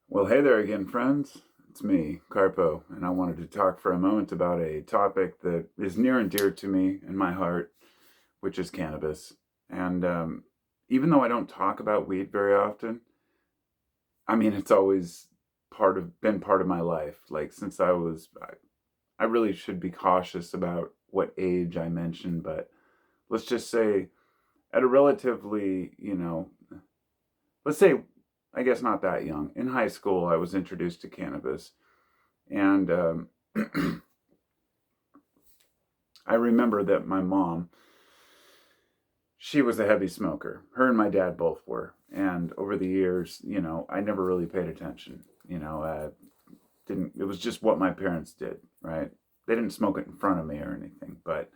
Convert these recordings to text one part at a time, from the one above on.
Well, hey there again, friends. It's me, Carpo, and I wanted to talk for a moment about a topic that is near and dear to me and my heart, which is cannabis. And even though I don't talk about weed very often, I mean, it's always been part of my life. Like since I really should be cautious about what age I mention, but let's just say at a relatively, let's say, I guess not that young. In high school, I was introduced to cannabis. And I remember that my mom, she was a heavy smoker. Her and my dad both were. And over the years, I never really paid attention. Didn't. It was just what my parents did, right? They didn't smoke it in front of me or anything. But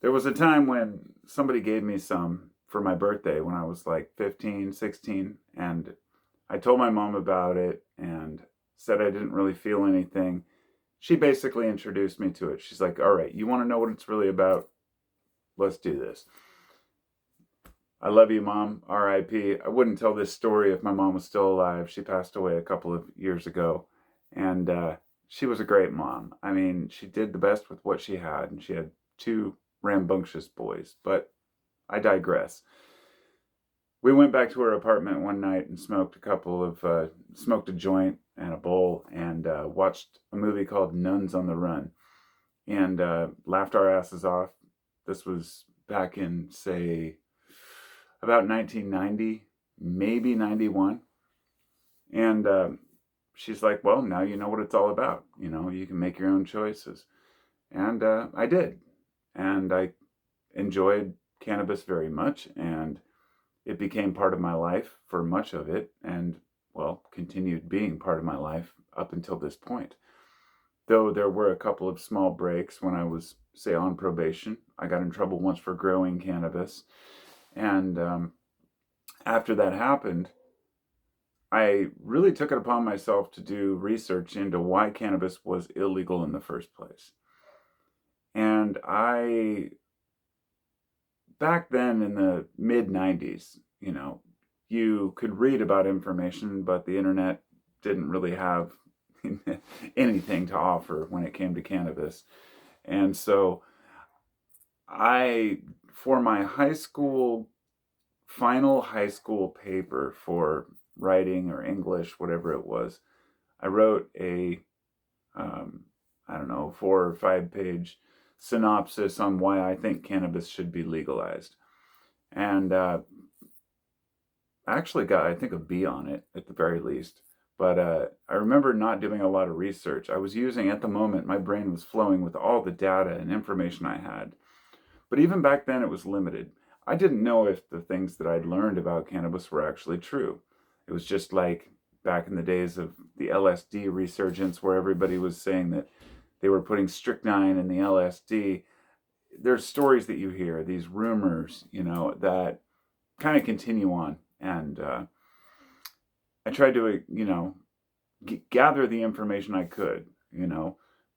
there was a time when somebody gave me some for my birthday when I was like 15, 16, and I told my mom about it and said I didn't really feel anything. She basically introduced me to it. She's like, all right, you want to know what it's really about? Let's do this. I love you, Mom. RIP. I wouldn't tell this story if my mom was still alive. She passed away a couple of years ago. And she was a great mom. I mean, she did the best with what she had. And she had two rambunctious boys. But I digress. We went back to her apartment one night and smoked a joint and a bowl and watched a movie called Nuns on the Run and laughed our asses off. This was back in, say, about 1990, maybe 91. And she's like, well, now you know what it's all about. You can make your own choices. And I did. And I enjoyed cannabis very much. And it became part of my life for much of it. And, well, continued being part of my life up until this point. Though there were a couple of small breaks when I was, say, on probation. I got in trouble once for growing cannabis. And after that happened, I really took it upon myself to do research into why cannabis was illegal in the first place. And back then in the mid 90s, you could read about information, but the internet didn't really have anything to offer when it came to cannabis. And so for my final high school paper for writing or English, whatever it was, I wrote um, I don't know, 4 or 5 page synopsis on why I think cannabis should be legalized. And I actually got, I think, a B on it at the very least. But I remember not doing a lot of research. I was using, at the moment, my brain was flowing with all the data and information I had. But even back then, it was limited. I didn't know if the things that I'd learned about cannabis were actually true. It was just like back in the days of the LSD resurgence, where everybody was saying that they were putting strychnine in the LSD. There's stories that you hear, these rumors, that kind of continue on. And I tried to, gather the information I could.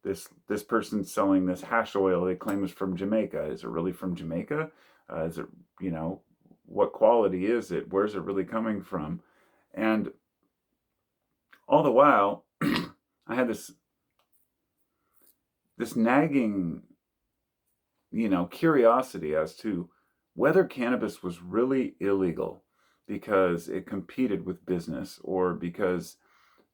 This person's selling this hash oil they claim is from Jamaica. Is it really from Jamaica? Is it, you know, what quality is it? Where's it really coming from? And all the while, I had this nagging, curiosity as to whether cannabis was really illegal because it competed with business or because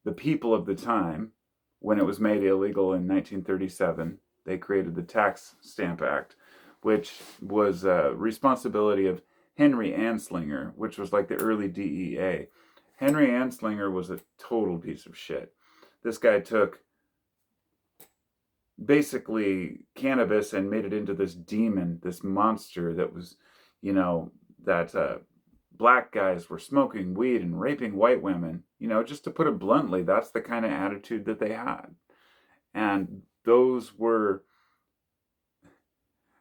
the people of the time, when it was made illegal in 1937, they created the Tax Stamp Act, which was a responsibility of Henry Anslinger, which was like the early DEA. Henry Anslinger was a total piece of shit. This guy took basically cannabis and made it into this demon, this monster that was, that black guys were smoking weed and raping white women. Just to put it bluntly, that's the kind of attitude that they had. And those were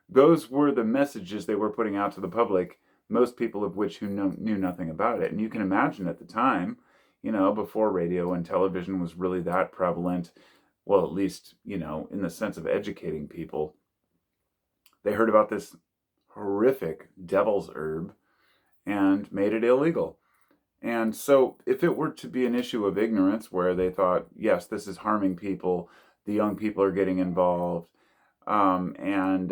the messages they were putting out to the public, most people of which who knew nothing about it. And you can imagine at the time, before radio and television was really that prevalent, well, at least, in the sense of educating people, they heard about this horrific devil's herb and made it illegal. And so, if it were to be an issue of ignorance where they thought, yes, this is harming people, the young people are getting involved, and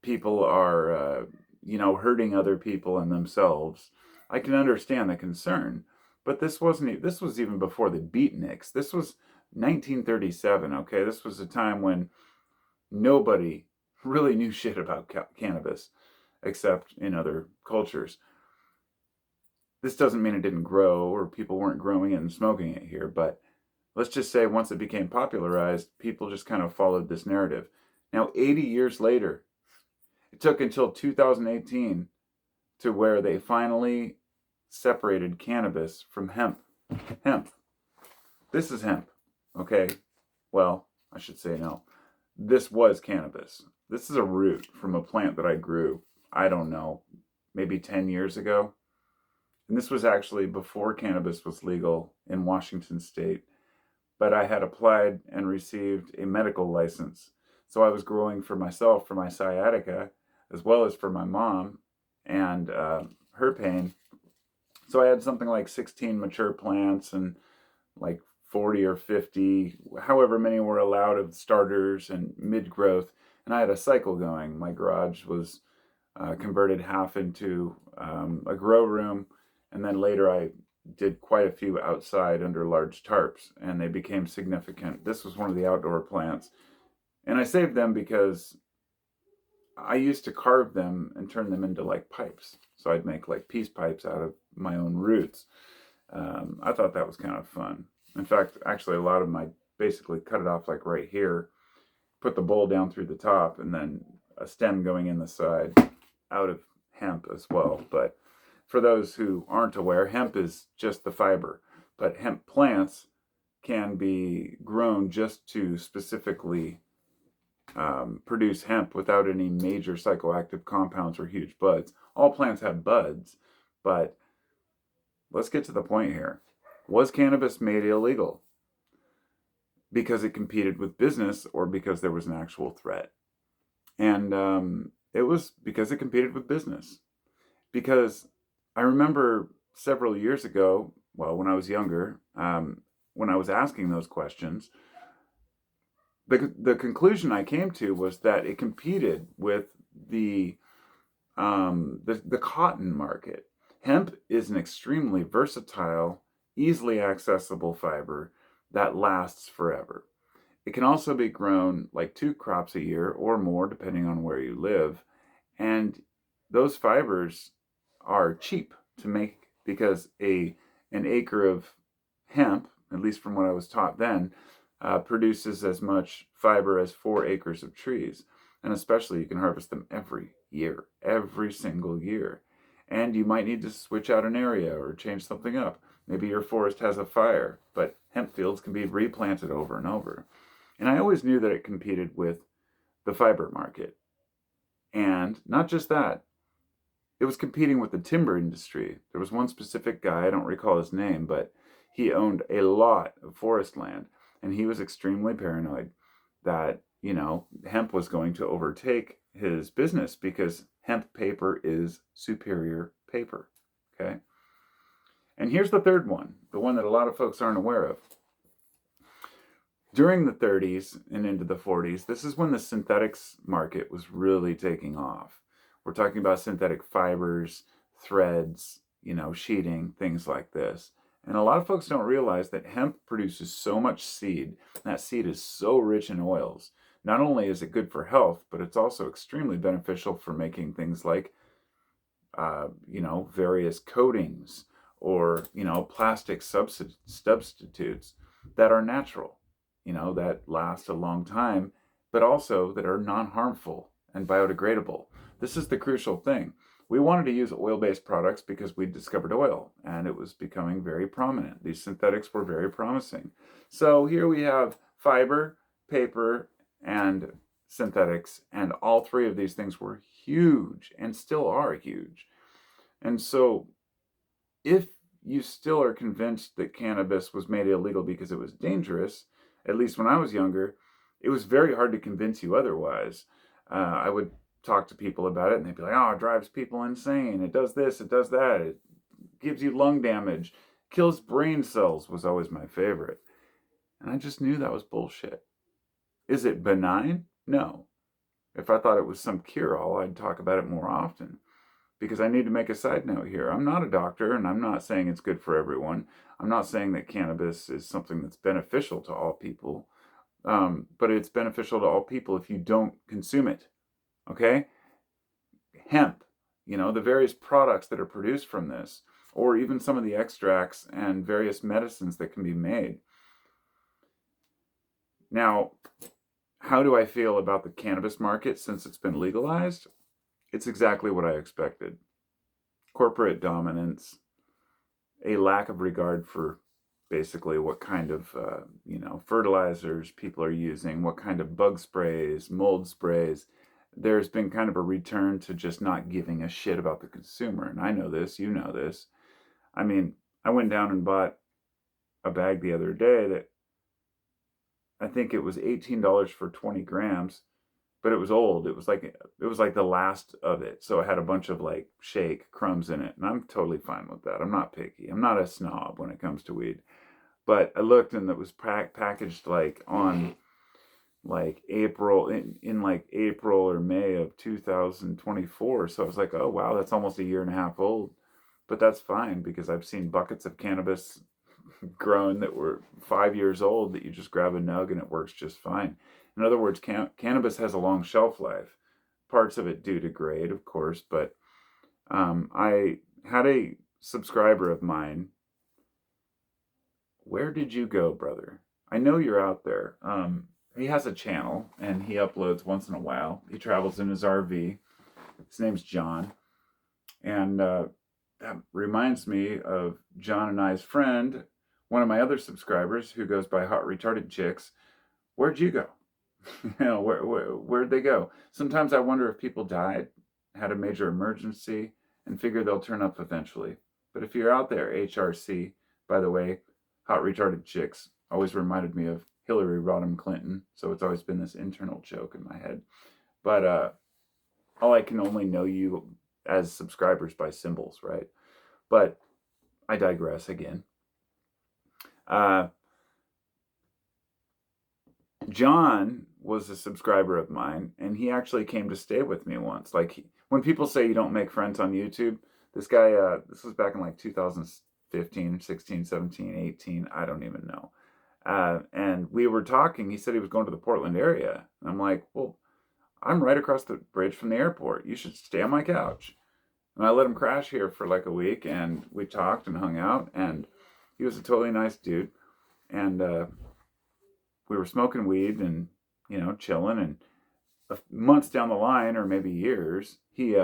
people are, hurting other people and themselves, I can understand the concern. But this wasn't. This was even before the beatniks. This was 1937. Okay, this was a time when nobody really knew shit about cannabis, except in other cultures. This doesn't mean it didn't grow or people weren't growing it and smoking it here, but let's just say once it became popularized, people just kind of followed this narrative. Now, 80 years later, it took until 2018 to where they finally separated cannabis from hemp. Hemp. This is hemp. Okay? Well, I should say no. This was cannabis. This is a root from a plant that I grew, I don't know, maybe 10 years ago. And this was actually before cannabis was legal in Washington state. But I had applied and received a medical license. So I was growing for myself, for my sciatica, as well as for my mom and her pain. So I had something like 16 mature plants and like 40 or 50, however many were allowed of starters and mid growth. And I had a cycle going. My garage was converted half into a grow room. And then later I did quite a few outside under large tarps, and they became significant. This was one of the outdoor plants. And I saved them because I used to carve them and turn them into like pipes. So I'd make like peace pipes out of my own roots. I thought that was kind of fun. In fact, actually, a lot of my basically cut it off like right here, put the bowl down through the top, and then a stem going in the side out of hemp as well. But for those who aren't aware, hemp is just the fiber, but hemp plants can be grown just to specifically produce hemp without any major psychoactive compounds or huge buds. All plants have buds, but let's get to the point here. Was cannabis made illegal because it competed with business or because there was an actual threat? And it was because it competed with business. Because I remember several years ago, well, when I was younger, when I was asking those questions, the conclusion I came to was that it competed with the cotton market. Hemp is an extremely versatile, easily accessible fiber that lasts forever. It can also be grown like 2 crops a year or more, depending on where you live. And those fibers are cheap to make because an acre of hemp, at least from what I was taught then, produces as much fiber as 4 acres of trees. And especially you can harvest them every year, every single year. And you might need to switch out an area or change something up. Maybe your forest has a fire, but hemp fields can be replanted over and over. And I always knew that it competed with the fiber market. And not just that, it was competing with the timber industry. There was one specific guy, I don't recall his name, but he owned a lot of forest land. And he was extremely paranoid that, hemp was going to overtake his business because hemp paper is superior paper. Okay. And here's the third one, the one that a lot of folks aren't aware of. During the 30s and into the 40s, this is when the synthetics market was really taking off. We're talking about synthetic fibers, threads, sheeting, things like this. And a lot of folks don't realize that hemp produces so much seed. That seed is so rich in oils. Not only is it good for health, but it's also extremely beneficial for making things like, various coatings or, plastic substitutes that are natural, that last a long time, but also that are non-harmful and biodegradable. This is the crucial thing. We wanted to use oil-based products because we discovered oil and it was becoming very prominent. These synthetics were very promising. So here we have fiber, paper, and synthetics, and all 3 of these things were huge and still are huge. And so if you still are convinced that cannabis was made illegal because it was dangerous, at least when I was younger, it was very hard to convince you otherwise. I would talk to people about it and they'd be like, oh, it drives people insane. It does this, it does that. gives you lung damage, kills brain cells was always my favorite. And I just knew that was bullshit. Is it benign? No. If I thought it was some cure-all, I'd talk about it more often. Because I need to make a side note here. I'm not a doctor, and I'm not saying it's good for everyone. I'm not saying that cannabis is something that's beneficial to all people. But it's beneficial to all people if you don't consume it. Okay? Hemp, the various products that are produced from this, or even some of the extracts and various medicines that can be made. Now, how do I feel about the cannabis market since it's been legalized? It's exactly what I expected. Corporate dominance, a lack of regard for basically what kind of fertilizers people are using, what kind of bug sprays, mold sprays. There's been kind of a return to just not giving a shit about the consumer. And I know this, you know this. I mean, I went down and bought a bag the other day that I think it was $18 for 20 grams, but it was old. It was like the last of it. So it had a bunch of like shake crumbs in it. And I'm totally fine with that. I'm not picky. I'm not a snob when it comes to weed. But I looked and it was packaged like on like April in like April or May of 2024. So I was like, oh wow, that's almost a year and a half old. But that's fine because I've seen buckets of cannabis grown that were 5 years old that you just grab a nug and it works just fine. In other words, cannabis has a long shelf life. Parts of it do degrade, of course, but I had a subscriber of mine. Where did you go, brother? I know you're out there. He has a channel and he uploads once in a while. He travels in his RV. His name's John. And that reminds me of John and I's friend, one of my other subscribers who goes by Hot Retarded Chicks. Where'd you go? Where'd they go? Sometimes I wonder if people died, had a major emergency, and figure they'll turn up eventually. But if you're out there, HRC, by the way, Hot Retarded Chicks, always reminded me of Hillary Rodham Clinton, so it's always been this internal joke in my head. But all I can only know you as subscribers by symbols, right? But I digress again. John was a subscriber of mine, and he actually came to stay with me once. Like, when people say you don't make friends on YouTube, this guy, this was back in like 2015, 16, 17, 18, I don't even know. And we were talking, he said he was going to the Portland area. And I'm like, well, I'm right across the bridge from the airport. You should stay on my couch. And I let him crash here for like a week, and we talked and hung out, and he was a totally nice dude. And we were smoking weed and, chilling, and months down the line, or maybe years, we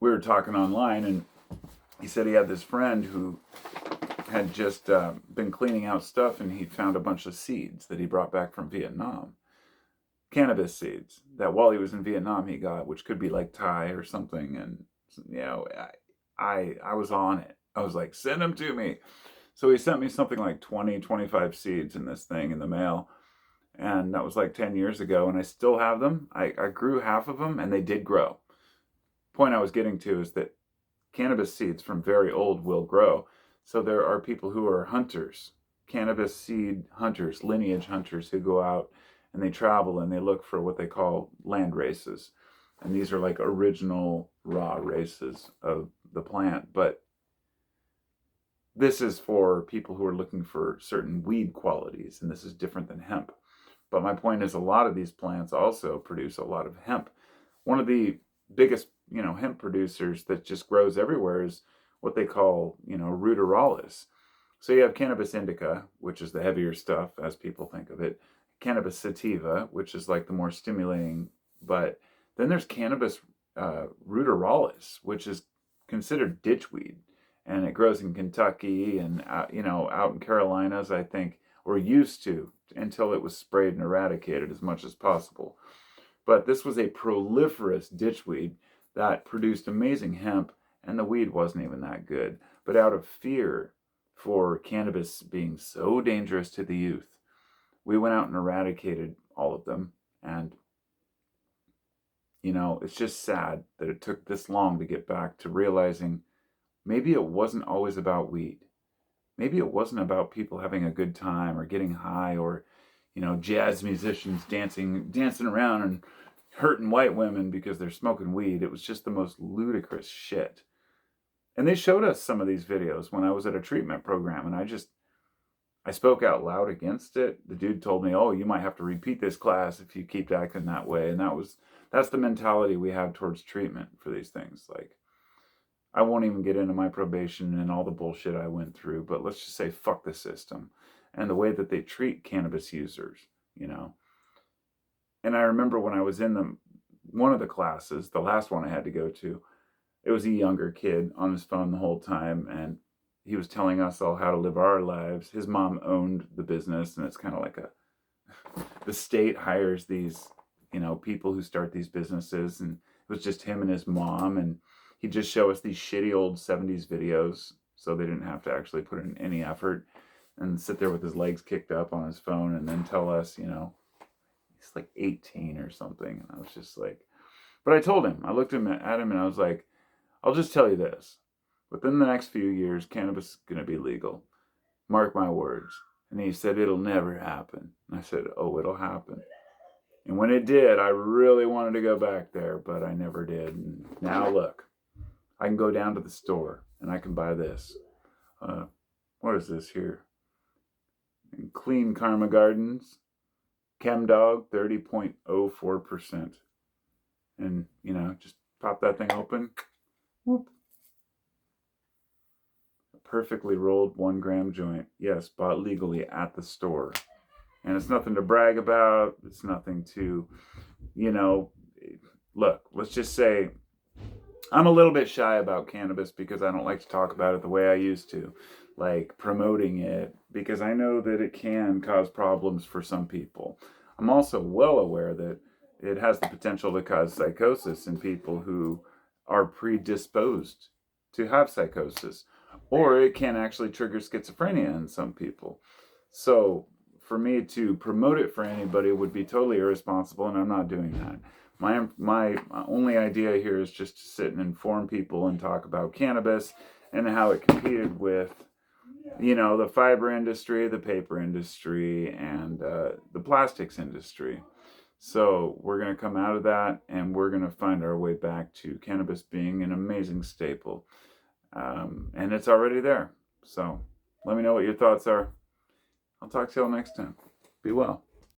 were talking online, and he said he had this friend who had just been cleaning out stuff, and he found a bunch of seeds that he brought back from Vietnam. Cannabis seeds that while he was in Vietnam he got, which could be like Thai or something. And, I was on it. I was like, send them to me. So he sent me something like 20, 25 seeds in this thing in the mail. And that was like 10 years ago. And I still have them. I grew half of them and they did grow. Point I was getting to is that cannabis seeds from very old will grow. So there are people who are hunters, cannabis seed hunters, lineage hunters who go out and they travel and they look for what they call land races. And these are like original raw races of the plant. But this is for people who are looking for certain weed qualities, and this is different than hemp. But my point is a lot of these plants also produce a lot of hemp. One of the biggest, hemp producers that just grows everywhere is what they call, ruderalis. So you have cannabis indica, which is the heavier stuff as people think of it. Cannabis sativa, which is like the more stimulating. But then there's cannabis ruderalis, which is considered ditchweed. And it grows in Kentucky and, out in Carolinas, I think, or used to, until it was sprayed and eradicated as much as possible. But this was a proliferous ditchweed that produced amazing hemp, and the weed wasn't even that good. But out of fear for cannabis being so dangerous to the youth, we went out and eradicated all of them. And It's just sad that it took this long to get back to realizing maybe it wasn't always about weed. Maybe it wasn't about people having a good time or getting high or, jazz musicians dancing around and hurting white women because they're smoking weed. It was just the most ludicrous shit. And they showed us some of these videos when I was at a treatment program, and I spoke out loud against it. The dude told me, "Oh, you might have to repeat this class if you keep acting that way." And that's the mentality we have towards treatment for these things. Like, I won't even get into my probation and all the bullshit I went through, but let's just say fuck the system and the way that they treat cannabis users, you know. And I remember when I was in one of the classes, the last one I had to go to, it was a younger kid on his phone the whole time, and he was telling us all how to live our lives. His mom owned the business, and it's kind of like the state hires these, people who start these businesses, and it was just him and his mom, and he'd just show us these shitty old 70s videos so they didn't have to actually put in any effort, and sit there with his legs kicked up on his phone and then tell us, he's like 18 or something. And I was just like, but I told him, I looked at him and I was like, I'll just tell you this. Within the next few years, cannabis is going to be legal. Mark my words. And he said, it'll never happen. And I said, oh, it'll happen. And when it did, I really wanted to go back there, but I never did. And now look, I can go down to the store and I can buy this. What is this here? Clean Karma Gardens. ChemDog, 30.04%. And, just pop that thing open. Whoop. A perfectly rolled 1 gram joint. Yes, bought legally at the store. And it's nothing to brag about. It's nothing to, look, let's just say I'm a little bit shy about cannabis because I don't like to talk about it the way I used to, like promoting it, because I know that it can cause problems for some people. I'm also well aware that it has the potential to cause psychosis in people who are predisposed to have psychosis, or it can actually trigger schizophrenia in some people. So for me to promote it for anybody would be totally irresponsible, and I'm not doing that. My only idea here is just to sit and inform people and talk about cannabis and how it competed with, the fiber industry, the paper industry, and the plastics industry. So we're going to come out of that, and we're going to find our way back to cannabis being an amazing staple. And it's already there. So let me know what your thoughts are. I'll talk to y'all next time. Be well.